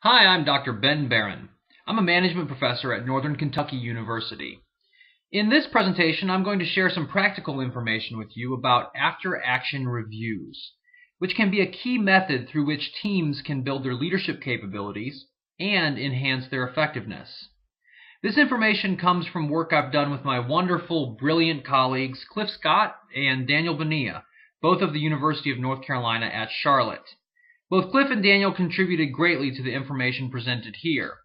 Hi, I'm Dr. Ben Barron. I'm a management professor at Northern Kentucky University. In this presentation, I'm going to share some practical information with you about after-action reviews, which can be a key method through which teams can build their leadership capabilities and enhance their effectiveness. This information comes from work I've done with my wonderful, brilliant colleagues Cliff Scott and Daniel Bonilla, both of the University of North Carolina at Charlotte. Both Cliff and Daniel contributed greatly to the information presented here.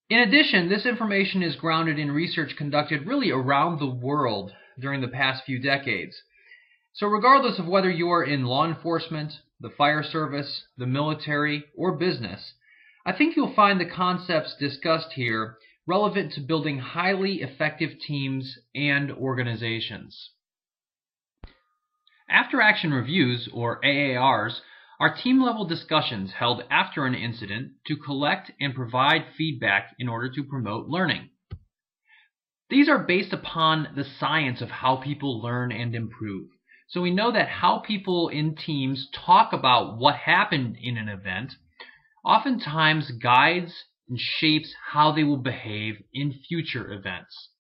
In addition, this information is grounded in research conducted really around the world during the past few decades. So regardless of whether you are in law enforcement, the fire service, the military, or business, I think you'll find the concepts discussed here relevant to building highly effective teams and organizations. After-action reviews, or AARs, are team-level discussions held after an incident to collect and provide feedback in order to promote learning. These are based upon the science of how people learn and improve. So we know that how people in teams talk about what happened in an event oftentimes guides and shapes how they will behave in future events.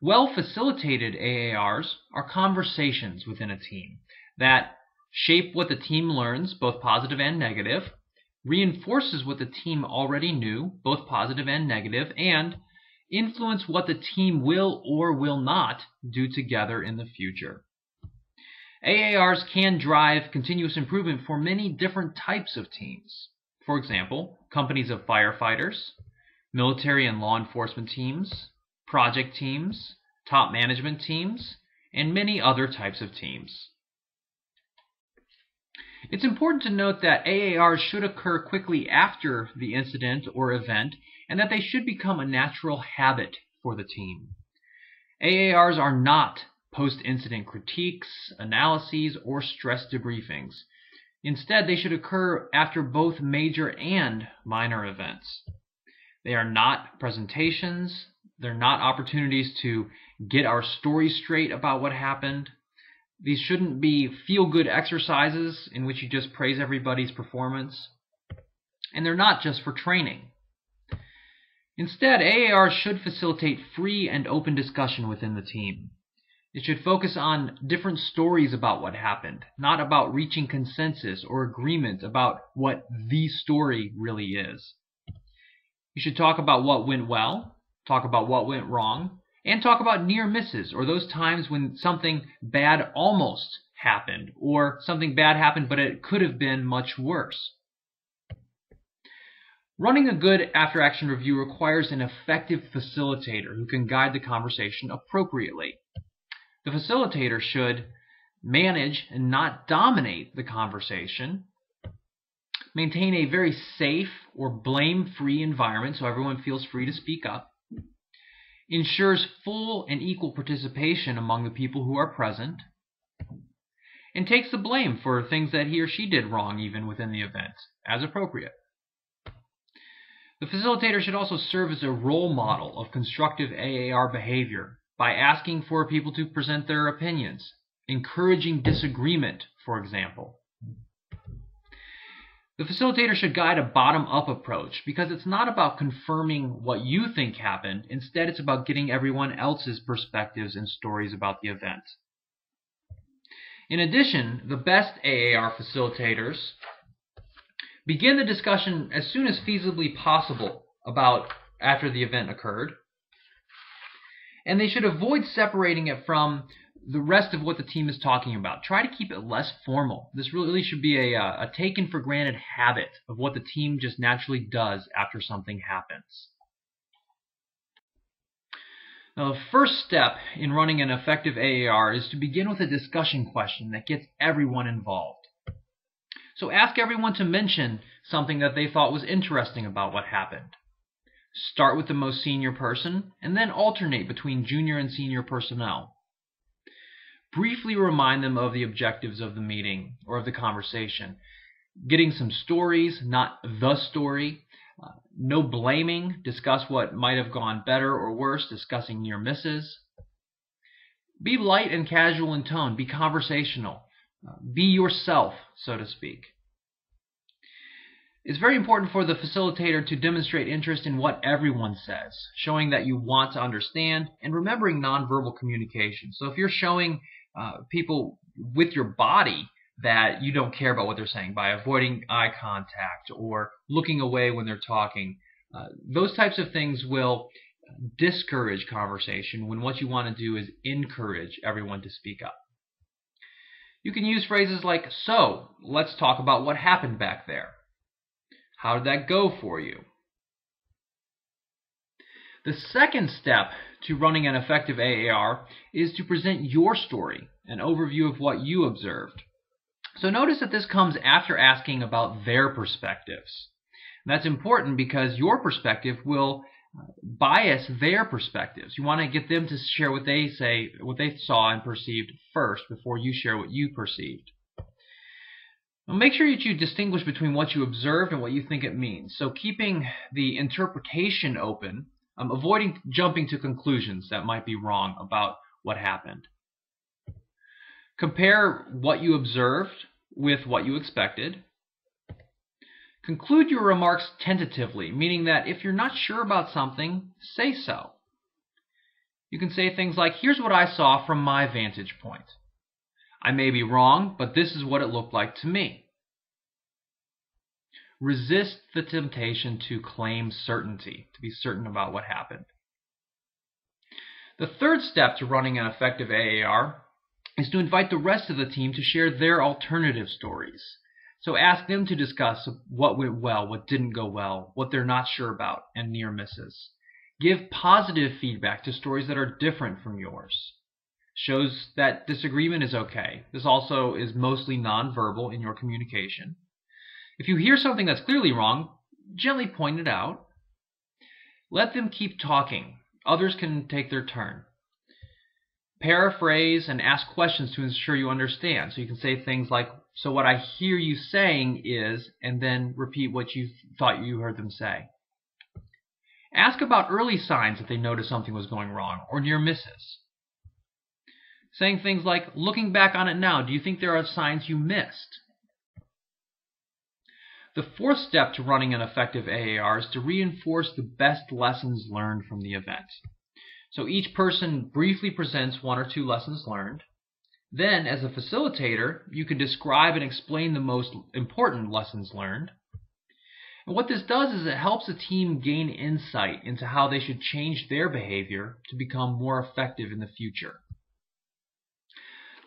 Well-facilitated AARs are conversations within a team that shape what the team learns, both positive and negative, reinforces what the team already knew, both positive and negative, and influence what the team will or will not do together in the future. AARs can drive continuous improvement for many different types of teams. For example, companies of firefighters, military and law enforcement teams, project teams, top management teams, and many other types of teams. It's important to note that AARs should occur quickly after the incident or event, and that they should become a natural habit for the team. AARs are not post-incident critiques, analyses, or stress debriefings. Instead, they should occur after both major and minor events. They are not presentations. They're not opportunities to get our story straight about what happened. These shouldn't be feel-good exercises in which you just praise everybody's performance. And they're not just for training. Instead, AARs should facilitate free and open discussion within the team. It should focus on different stories about what happened, not about reaching consensus or agreement about what the story really is. You should talk about what went well, talk about what went wrong, and talk about near misses, or those times when something bad almost happened, or something bad happened but it could have been much worse. Running a good after-action review requires an effective facilitator who can guide the conversation appropriately. The facilitator should manage and not dominate the conversation, maintain a very safe or blame-free environment so everyone feels free to speak up, ensures full and equal participation among the people who are present, and takes the blame for things that he or she did wrong even within the event, as appropriate. The facilitator should also serve as a role model of constructive AAR behavior by asking for people to present their opinions, encouraging disagreement, for example. The facilitator should guide a bottom-up approach because it's not about confirming what you think happened. Instead, it's about getting everyone else's perspectives and stories about the event. In addition, the best AAR facilitators begin the discussion as soon as feasibly possible about after the event occurred, and they should avoid separating it from the rest of what the team is talking about. Try to keep it less formal. This really should be a taken for granted habit of what the team just naturally does after something happens. Now, the first step in running an effective AAR is to begin with a discussion question that gets everyone involved. So ask everyone to mention something that they thought was interesting about what happened. Start with the most senior person, and then alternate between junior and senior personnel. Briefly remind them of the objectives of the meeting or of the conversation. Getting some stories, not the story. No blaming. Discuss what might have gone better or worse. Discussing near misses. Be light and casual in tone. Be conversational. Be yourself, so to speak. It's very important for the facilitator to demonstrate interest in what everyone says, showing that you want to understand and remembering nonverbal communication. So if you're showing people with your body that you don't care about what they're saying by avoiding eye contact or looking away when they're talking, those types of things will discourage conversation when what you want to do is encourage everyone to speak up. You can use phrases like, "So, let's talk about what happened back there. How did that go for you?" The second step to running an effective AAR is to present your story, an overview of what you observed. So notice that this comes after asking about their perspectives. And that's important because your perspective will bias their perspectives. You want to get them to share what they say, what they saw and perceived first before you share what you perceived. Now make sure that you distinguish between what you observed and what you think it means. So keeping the interpretation open, avoiding jumping to conclusions that might be wrong about what happened. Compare what you observed with what you expected. Conclude your remarks tentatively, meaning that if you're not sure about something, say so. You can say things like, "Here's what I saw from my vantage point. I may be wrong, but this is what it looked like to me." Resist the temptation to claim certainty, to be certain about what happened. The third step to running an effective AAR is to invite the rest of the team to share their alternative stories. So ask them to discuss what went well, what didn't go well, what they're not sure about, and near misses. Give positive feedback to stories that are different from yours. Shows that disagreement is okay. This also is mostly nonverbal in your communication. If you hear something that's clearly wrong, gently point it out. Let them keep talking. Others can take their turn. Paraphrase and ask questions to ensure you understand. So you can say things like, "So what I hear you saying is," and then repeat what you thought you heard them say. Ask about early signs that they noticed something was going wrong or near misses. Saying things like, "Looking back on it now, do you think there are signs you missed?" The fourth step to running an effective AAR is to reinforce the best lessons learned from the event. So each person briefly presents one or two lessons learned. Then, as a facilitator, you can describe and explain the most important lessons learned. And what this does is it helps the team gain insight into how they should change their behavior to become more effective in the future.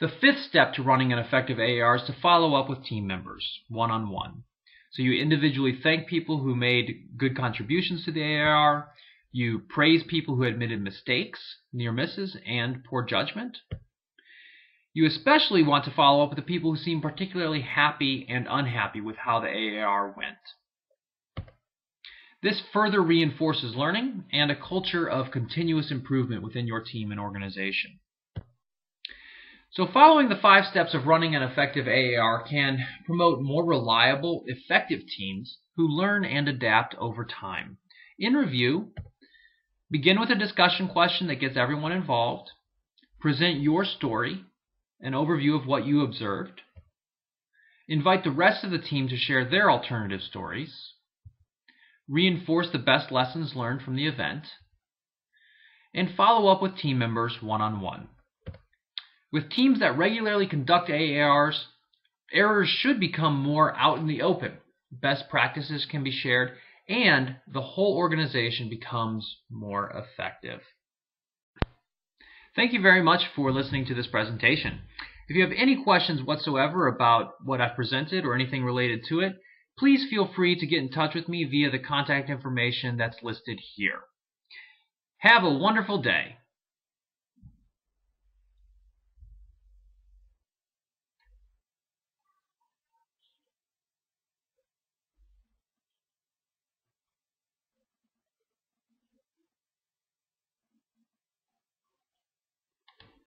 The fifth step to running an effective AAR is to follow up with team members, one-on-one. So you individually thank people who made good contributions to the AAR. You praise people who admitted mistakes, near misses, and poor judgment. You especially want to follow up with the people who seem particularly happy and unhappy with how the AAR went. This further reinforces learning and a culture of continuous improvement within your team and organization. So following the 5 steps of running an effective AAR can promote more reliable, effective teams who learn and adapt over time. In review, begin with a discussion question that gets everyone involved. Present your story, an overview of what you observed. Invite the rest of the team to share their alternative stories. Reinforce the best lessons learned from the event. And follow up with team members one-on-one. With teams that regularly conduct AARs, errors should become more out in the open. Best practices can be shared, and the whole organization becomes more effective. Thank you very much for listening to this presentation. If you have any questions whatsoever about what I've presented or anything related to it, please feel free to get in touch with me via the contact information that's listed here. Have a wonderful day.